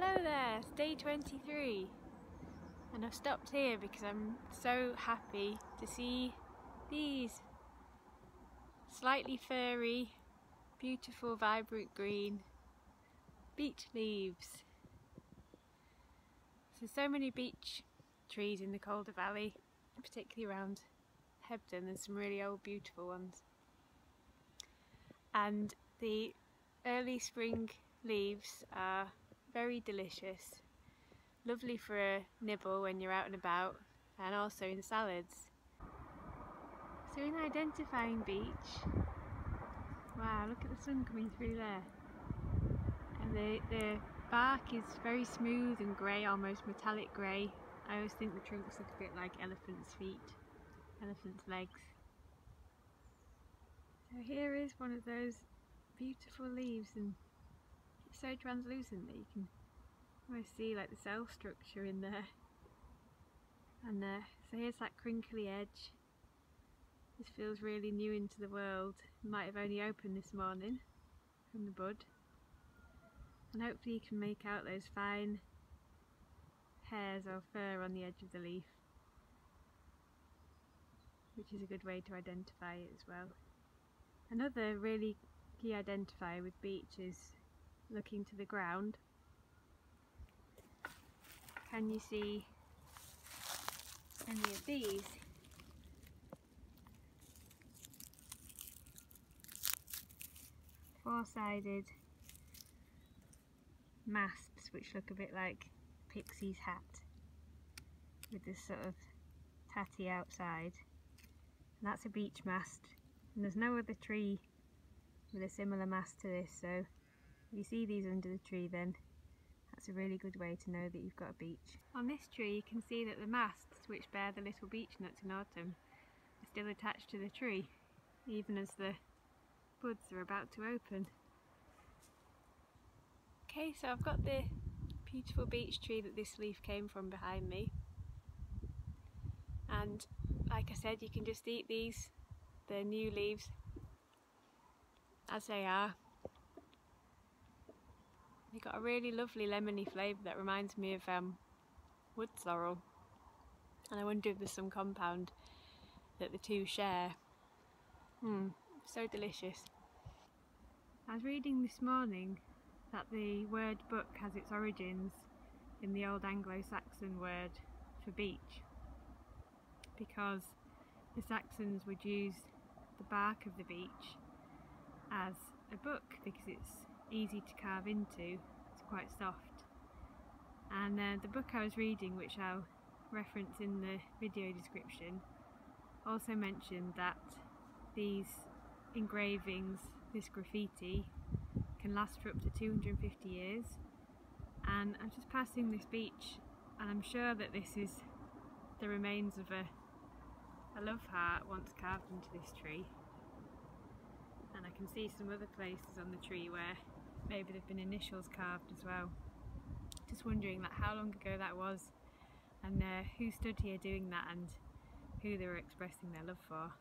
Hello there, it's day 23 and I've stopped here because I'm so happy to see these slightly furry, beautiful, vibrant green beech leaves. So many beech trees in the Calder Valley, particularly around Hebden. There's some really old beautiful ones. And the early spring leaves are very delicious, lovely for a nibble when you're out and about, and also in salads. So in identifying beech, wow, look at the sun coming through there. And the bark is very smooth and grey, almost metallic grey. I always think the trunks look a bit like elephant's feet, elephant's legs. So here is one of those beautiful leaves, and it's so translucent that you can almost see like the cell structure in there. And so here's that crinkly edge. This feels really new into the world. It might have only opened this morning from the bud. And hopefully you can make out those fine hairs or fur on the edge of the leaf, which is a good way to identify it as well. Another really key identifier with beech is looking to the ground. Can you see any of these? Four-sided masts which look a bit like Pixie's hat, with this sort of tatty outside. And that's a beech mast, and there's no other tree with a similar mast to this, so if you see these under the tree, then that's a really good way to know that you've got a beech. On this tree you can see that the masts, which bear the little beech nuts in autumn, are still attached to the tree, even as the buds are about to open. Okay, so I've got the beautiful beech tree that this leaf came from behind me, and like I said, you can just eat these, the new leaves, as they are. They've got a really lovely lemony flavour that reminds me of wood sorrel, and I wonder if there's some compound that the two share. So delicious. I was reading this morning that the word book has its origins in the old Anglo Saxon word for beech, because the Saxons would use the bark of the beech as a book because it's easy to carve into, it's quite soft. And the book I was reading, which I'll reference in the video description, also mentioned that these engravings, this graffiti, can last for up to 250 years. And I'm just passing this beech, and I'm sure that this is the remains of a love heart once carved into this tree. And I can see some other places on the tree where maybe there have been initials carved as well. Just wondering like how long ago that was, and who stood here doing that, and who they were expressing their love for.